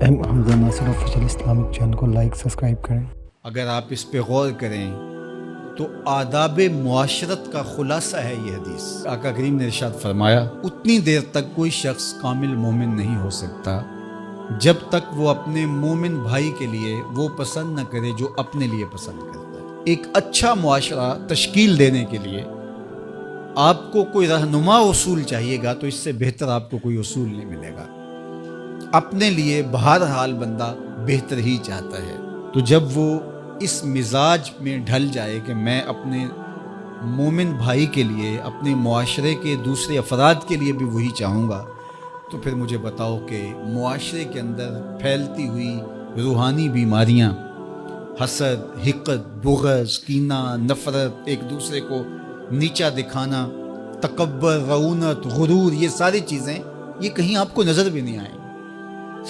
حمزہ ناصر official Islamic channel کو like subscribe کریں۔ اگر آپ اس پہ غور کریں تو آداب معاشرت کا خلاصہ ہے یہ حدیث۔ آقا کریم نے ارشاد فرمایا اتنی دیر تک کوئی شخص کامل مومن نہیں ہو سکتا جب تک وہ اپنے مومن بھائی کے لیے وہ پسند نہ کرے جو اپنے لیے پسند کرتا ہے۔ ایک اچھا معاشرہ تشکیل دینے کے لیے آپ کو کوئی رہنما اصول چاہیے گا تو اس سے بہتر آپ کو کوئی اصول نہیں ملے گا۔ اپنے لیے بہرحال بندہ بہتر ہی چاہتا ہے، تو جب وہ اس مزاج میں ڈھل جائے کہ میں اپنے مومن بھائی کے لیے، اپنے معاشرے کے دوسرے افراد کے لیے بھی وہی چاہوں گا، تو پھر مجھے بتاؤ کہ معاشرے کے اندر پھیلتی ہوئی روحانی بیماریاں، حسد، حقد، بغض، کینہ، نفرت، ایک دوسرے کو نیچا دکھانا، تکبر، رعونت، غرور، یہ ساری چیزیں یہ کہیں آپ کو نظر بھی نہیں آئیں۔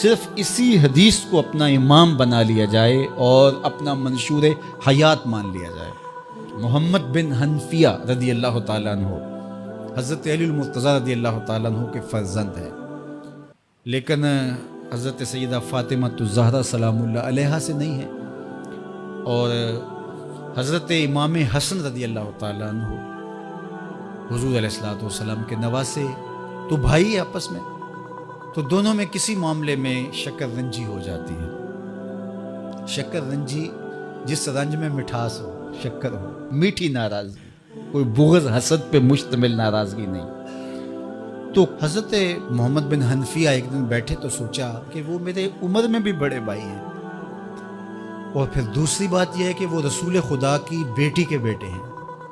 صرف اسی حدیث کو اپنا امام بنا لیا جائے اور اپنا منشور حیات مان لیا جائے۔ محمد بن حنفیہ رضی اللہ تعالیٰ عنہ حضرت علی المرتضیٰ رضی اللہ تعالیٰ عنہ کے فرزند ہیں، لیکن حضرت سیدہ فاطمہ الزہرا سلام اللہ علیہا سے نہیں ہے، اور حضرت امام حسن رضی اللہ تعالیٰ عنہ حضور علیہ الصلوۃ والسلام کے نواسے، تو بھائی آپس میں، تو دونوں میں کسی معاملے میں شکر رنجی ہو جاتی ہے۔ شکر رنجی جس رنج میں مٹھاس ہو، شکر ہو، میٹھی ناراضگی، کوئی بغض حسد پہ مشتمل ناراضگی نہیں۔ تو حضرت محمد بن حنفیہ ایک دن بیٹھے تو سوچا کہ وہ میرے عمر میں بھی بڑے بھائی ہیں، اور پھر دوسری بات یہ ہے کہ وہ رسول خدا کی بیٹی کے بیٹے ہیں،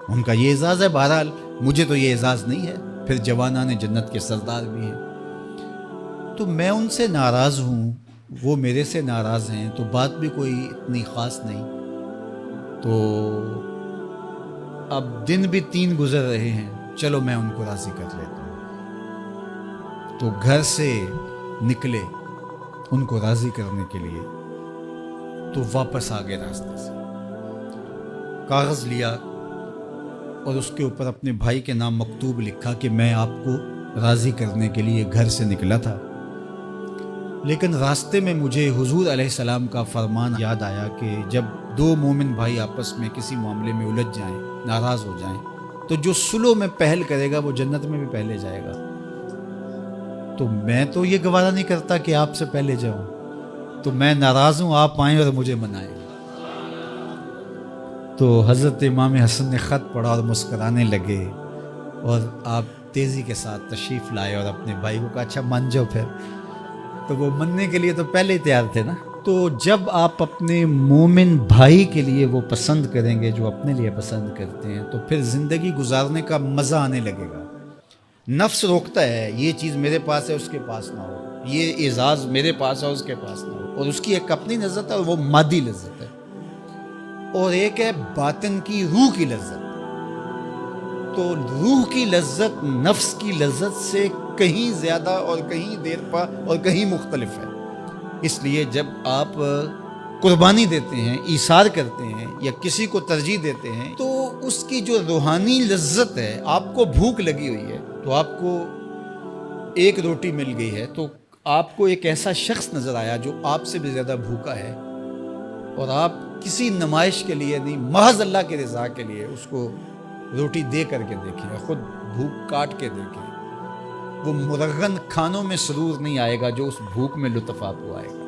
ان کا یہ اعزاز ہے، بہرحال مجھے تو یہ اعزاز نہیں ہے، پھر جوانان جنت کے سردار بھی ہیں، تو میں ان سے ناراض ہوں، وہ میرے سے ناراض ہیں، تو بات بھی کوئی اتنی خاص نہیں۔ تو اب دن بھی 3 گزر رہے ہیں، چلو میں ان کو راضی کر لیتا ہوں۔ تو گھر سے نکلے ان کو راضی کرنے کے لیے، تو واپس آ گئے راستے سے، کاغذ لیا اور اس کے اوپر اپنے بھائی کے نام مکتوب لکھا کہ میں آپ کو راضی کرنے کے لیے گھر سے نکلا تھا، لیکن راستے میں مجھے حضور علیہ السلام کا فرمان یاد آیا کہ جب 2 مومن بھائی آپس میں کسی معاملے میں الجھ جائیں، ناراض ہو جائیں، تو جو صلح میں پہل کرے گا وہ جنت میں بھی پہلے جائے گا۔ تو میں تو یہ گوارا نہیں کرتا کہ آپ سے پہلے جاؤں، تو میں ناراض ہوں، آپ آئیں اور مجھے منائیں۔ تو حضرت امام حسن نے خط پڑھا اور مسکرانے لگے، اور آپ تیزی کے ساتھ تشریف لائے اور اپنے بھائی کو کہا اچھا مان جاؤ پھر، تو وہ مننے کے لیے تو پہلے ہی تیار تھے نا۔ تو جب آپ اپنے مومن بھائی کے لیے وہ پسند کریں گے جو اپنے لیے پسند کرتے ہیں، تو پھر زندگی گزارنے کا مزہ آنے لگے گا۔ نفس روکتا ہے یہ چیز میرے پاس ہے اس کے پاس نہ ہو، یہ اعزاز میرے پاس ہے اس کے پاس نہ ہو، اور اس کی ایک اپنی لذت ہے اور وہ مادی لذت ہے، اور ایک ہے باطن کی، روح کی لذت۔ تو روح کی لذت نفس کی لذت سے کہیں زیادہ اور کہیں دیر پا اور کہیں مختلف ہے۔ اس لیے جب آپ قربانی دیتے ہیں، ایثار کرتے ہیں، یا کسی کو ترجیح دیتے ہیں، تو اس کی جو روحانی لذت ہے، آپ کو بھوک لگی ہوئی ہے، تو آپ کو ایک روٹی مل گئی ہے، تو آپ کو ایک ایسا شخص نظر آیا جو آپ سے بھی زیادہ بھوکا ہے، اور آپ کسی نمائش کے لیے نہیں، محض اللہ کی رضا کے لیے اس کو روٹی دے کر کے دیکھیں، خود بھوک کاٹ کے دیکھیں، وہ مرغن کھانوں میں سرور نہیں آئے گا جو اس بھوک میں لطف آپ کو آئے گا۔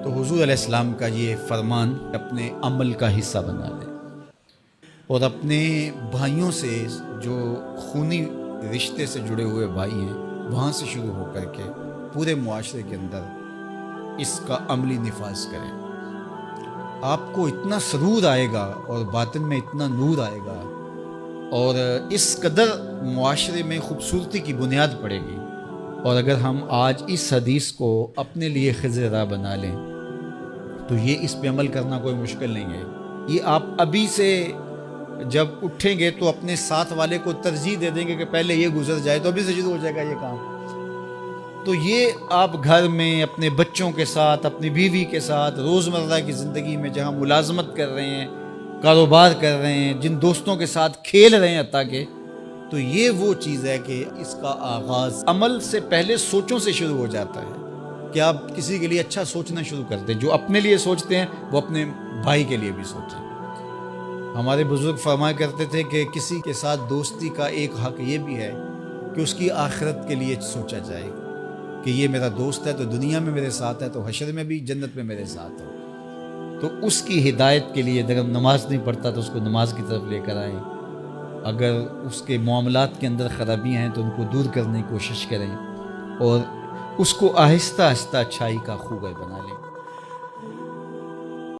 تو حضور علیہ السلام کا یہ فرمان اپنے عمل کا حصہ بنا لیں، اور اپنے بھائیوں سے، جو خونی رشتے سے جڑے ہوئے بھائی ہیں، وہاں سے شروع ہو کر کے پورے معاشرے کے اندر اس کا عملی نفاذ کریں۔ آپ کو اتنا سرور آئے گا اور باطن میں اتنا نور آئے گا، اور اس قدر معاشرے میں خوبصورتی کی بنیاد پڑے گی۔ اور اگر ہم آج اس حدیث کو اپنے لیے خضر راہ بنا لیں تو یہ اس پہ عمل کرنا کوئی مشکل نہیں ہے۔ یہ آپ ابھی سے جب اٹھیں گے تو اپنے ساتھ والے کو ترجیح دے دیں گے کہ پہلے یہ گزر جائے، تو ابھی سے شروع ہو جائے گا یہ کام۔ تو یہ آپ گھر میں اپنے بچوں کے ساتھ، اپنی بیوی کے ساتھ، روزمرہ کی زندگی میں جہاں ملازمت کر رہے ہیں، کاروبار کر رہے ہیں، جن دوستوں کے ساتھ کھیل رہے ہیں حتیٰ کہ، تو یہ وہ چیز ہے کہ اس کا آغاز عمل سے پہلے سوچوں سے شروع ہو جاتا ہے۔ کہ آپ کسی کے لیے اچھا سوچنا شروع کر دیں. جو اپنے لیے سوچتے ہیں وہ اپنے بھائی کے لیے بھی سوچیں. ہمارے بزرگ فرمایا کرتے تھے کہ کسی کے ساتھ دوستی کا ایک حق یہ بھی ہے کہ اس کی آخرت کے لیے سوچا جائے کہ یہ میرا دوست ہے تو دنیا میں میرے ساتھ ہے تو حشر میں بھی جنت میں میرے ساتھ ہے. تو اس کی ہدایت کے لیے اگر ہم نماز نہیں پڑھتا تو اس کو نماز کی طرف لے کر آئیں. اگر اس کے معاملات کے اندر خرابیاں ہیں تو ان کو دور کرنے کی کوشش کریں اور اس کو آہستہ آہستہ اچھائی کا خوبہ بنا لیں.